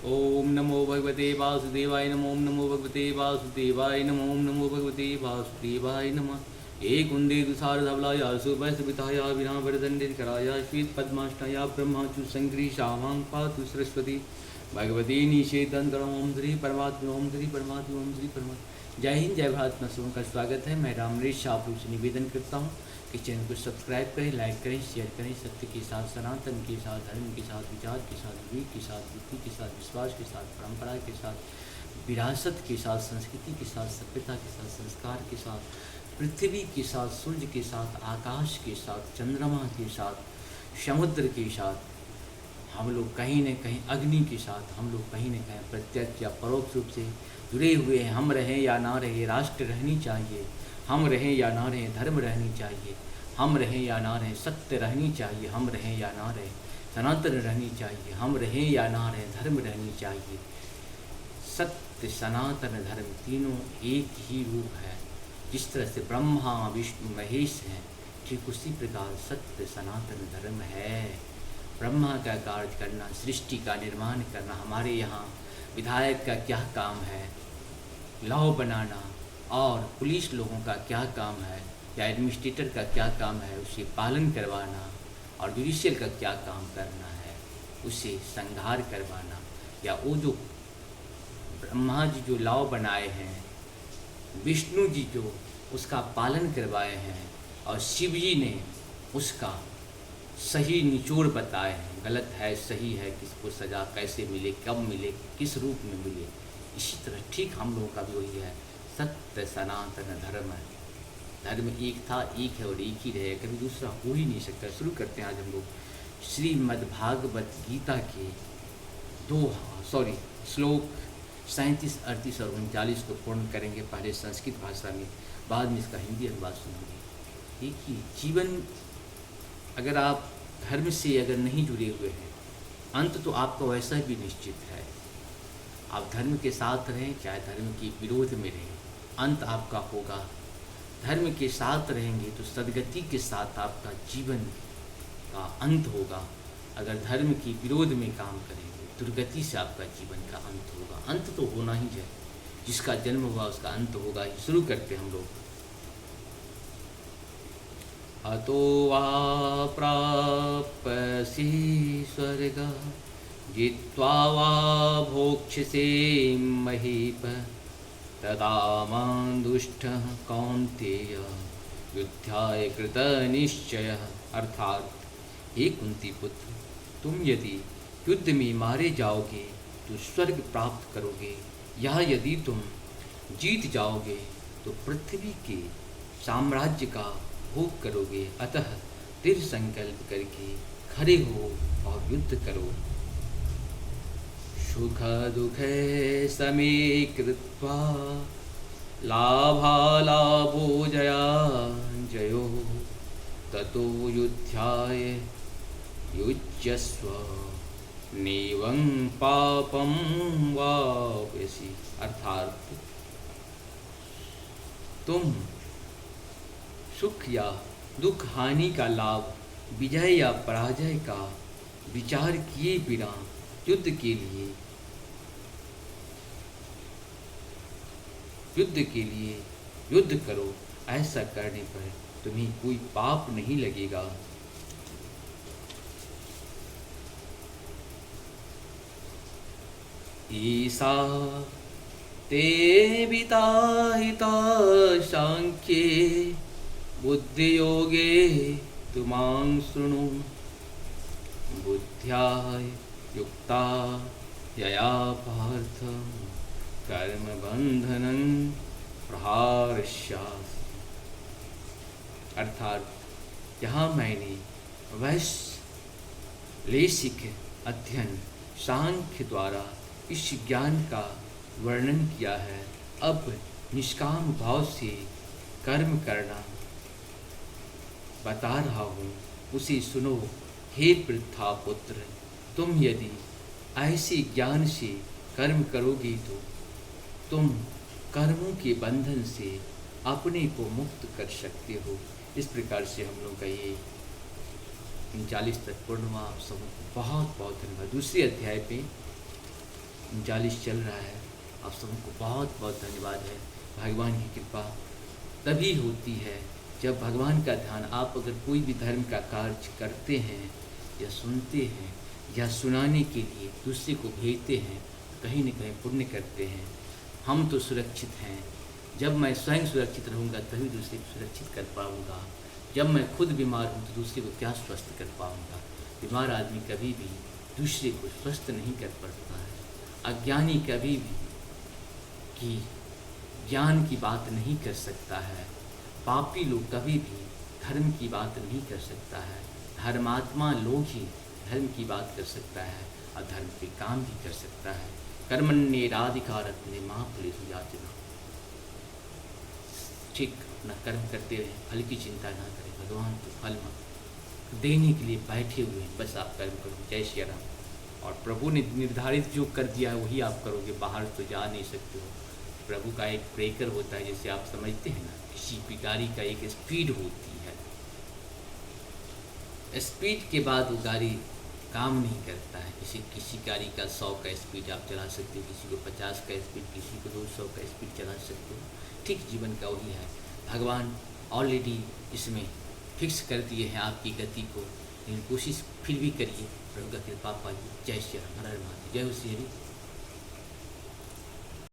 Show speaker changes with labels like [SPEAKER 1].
[SPEAKER 1] ओम नमो भगवते वासुदेवाय नमो ओम नमो भगवते वासुदेवाय नमो ओम नमो भगवते वासुदेवाय नमः। एक कुंदे तुषार धवलाया सुभस्विताया विना वरदंडितकराया श्वेत पद्माष्टाया ब्रह्माचु संग्री शावांग पातु सरस्वती भगवती निषेधन ओम श्री परमात्मा ओम श्री परमात्मा ओम श्री परमात्मा। जय हिंद जय भारत नसों का स्वागत है। मैं रामरेश शाह से निवेदन करता हूँ कि चैनल को सब्सक्राइब करें, लाइक करें, शेयर करें। सत्य के साथ सनातन के साथ धर्म के साथ विचार के साथ विवेक के साथ बुद्धि के साथ विश्वास के साथ परंपरा के साथ विरासत के साथ संस्कृति के साथ सभ्यता के साथ संस्कार के साथ पृथ्वी के साथ सूर्य के साथ आकाश के साथ चंद्रमा के साथ समुद्र के साथ हम लोग कहीं न कहीं अग्नि के साथ हम लोग कहीं न कहीं प्रत्यक्ष या परोक्ष रूप से जुड़े हुए हैं। हम रहें या ना रहें, राष्ट्र रहनी चाहिए। हम रहें या ना रहें, धर्म रहनी चाहिए। हम रहें या ना रहें, सत्य रहनी चाहिए। हम रहें या ना रहें, सनातन रहनी चाहिए। हम रहें या ना रहें, धर्म रहनी चाहिए। सत्य सनातन धर्म तीनों एक ही रूप है। जिस तरह से ब्रह्मा विष्णु महेश हैं, ठीक उसी प्रकार सत्य सनातन धर्म है। ब्रह्मा का कार्य करना, सृष्टि का निर्माण करना। हमारे यहाँ विधायक का क्या काम है, लॉ बनाना, और पुलिस लोगों का क्या काम है या एडमिनिस्ट्रेटर का क्या काम है, उसे पालन करवाना। और जुडिशियल का क्या काम करना है, उसे संहार करवाना। या वो जो ब्रह्मा जी जो लॉ बनाए हैं, विष्णु जी जो उसका पालन करवाए हैं, और शिव जी ने उसका सही निचोड़ बताए हैं। गलत है, सही है, किसको सज़ा कैसे मिले, कब मिले, किस रूप में मिले। इसी तरह ठीक हम लोगों का भी वही है। सत्य सनातन धर्म है। धर्म एक था, एक है और एक ही रहेगा, कभी दूसरा हो ही नहीं सकता। शुरू करते हैं आज हम लोग श्रीमद्भागवत गीता के श्लोक 37, 38 और 39 को पूर्ण करेंगे। पहले संस्कृत भाषा में, बाद में इसका हिंदी अनुवाद सुनेंगे। एक ही जीवन, अगर आप धर्म से अगर नहीं जुड़े हुए हैं, अंत तो आपका वैसा भी निश्चित है। आप धर्म के साथ रहें चाहे धर्म के विरोध में रहें, अंत आपका होगा। धर्म के साथ रहेंगे तो सद्गति के साथ आपका जीवन का अंत होगा। अगर धर्म के विरोध में काम करेंगे, दुर्गति से आपका जीवन का अंत होगा। अंत तो होना ही है, जिसका जन्म हुआ उसका अंत होगा ही। शुरू करते हम लोग। अतो वा प्राप्यसि स्वर्ग जित्वा वा भोक्ष्यसे महीप तदा मां दुष्टः कौन्तेय युद्धाय कृतनिश्चयः। अर्थात, हे कुंती पुत्र, तुम यदि युद्ध में मारे जाओगे तो स्वर्ग प्राप्त करोगे, या यदि तुम जीत जाओगे तो पृथ्वी के साम्राज्य का भोग करोगे। अतः दृढ़ संकल्प करके खड़े हो और युद्ध करो। सुख दुखे समे कृत्वा लाभालाभो जया जयो ततो युद्धाय युज्यस्व नैवं पापं वाप्यसि। अर्थात, तुम सुख या दुख, हानि का लाभ, विजय या पराजय का विचार किए बिना युद्ध के लिए युद्ध करो। ऐसा करने पर तुम्हें कोई पाप नहीं लगेगा। ईसा ते विताहिता सांख्ये बुद्धियोगे तुमां शृणु बुद्ध्या युक्ता यया पार्थ कर्म बंधनं प्रहारस्यात्। अर्थात, यहाँ मैंने वैश्लेषिक अध्ययन सांख्य द्वारा इस ज्ञान का वर्णन किया है। अब निष्काम भाव से कर्म करना बता रहा हूँ, उसे सुनो। हे पृथा पुत्र, तुम यदि ऐसे ज्ञान से कर्म करोगे तो तुम कर्मों के बंधन से अपने को मुक्त कर सकते हो। इस प्रकार से हम लोग का ये 39 तक पूर्ण हुआ। आप सबको बहुत बहुत धन्यवाद। दूसरे अध्याय पे 39 चल रहा है। आप सबको बहुत बहुत धन्यवाद है। भगवान की कृपा तभी होती है जब भगवान का ध्यान, आप अगर कोई भी धर्म का कार्य करते हैं या सुनते हैं या सुनाने के लिए दूसरे को भेजते हैं, कहीं न कहीं पुण्य करते हैं। हम तो सुरक्षित हैं। जब मैं स्वयं सुरक्षित रहूँगा तभी दूसरे को सुरक्षित कर पाऊँगा। जब मैं खुद बीमार हूँ तो दूसरे को क्या स्वस्थ कर पाऊँगा। बीमार आदमी कभी भी दूसरे को स्वस्थ नहीं कर पाता है। अज्ञानी कभी भी कि ज्ञान की बात नहीं कर सकता है। पापी लोग कभी भी धर्म की बात नहीं कर सकता है। धर्मात्मा लोग ही धर्म की बात कर सकता है और धर्म पे काम भी कर सकता है। कर्मण्येवाधिकारस्ते मा फलेषु याचना। ठीक अपना कर्म करते रहें, फल की चिंता ना करें। भगवान तो फल देने के लिए बैठे हुए हैं, बस आप कर्म करो। जय श्री राम। और प्रभु ने निर्धारित जो कर दिया है वही आप करोगे, बाहर तो जा नहीं सकते हो। प्रभु का एक ब्रेकर होता है, जैसे आप समझते हैं ना, किसी भी गाड़ी का एक स्पीड होती है। स्पीड के बाद वो गाड़ी काम नहीं करता है। किसी गाड़ी का 100 का स्पीड आप चला सकते हो, किसी को 50 का स्पीड, किसी को 200 का स्पीड चला सकते हो। ठीक जीवन का वही है। भगवान ऑलरेडी इसमें फिक्स कर दिए हैं आपकी गति को, लेकिन कोशिश फिर भी करिए। प्रभु का कृपा पाइए। जय श्री राम। हर हर महादेव। जय हो श्री हरि।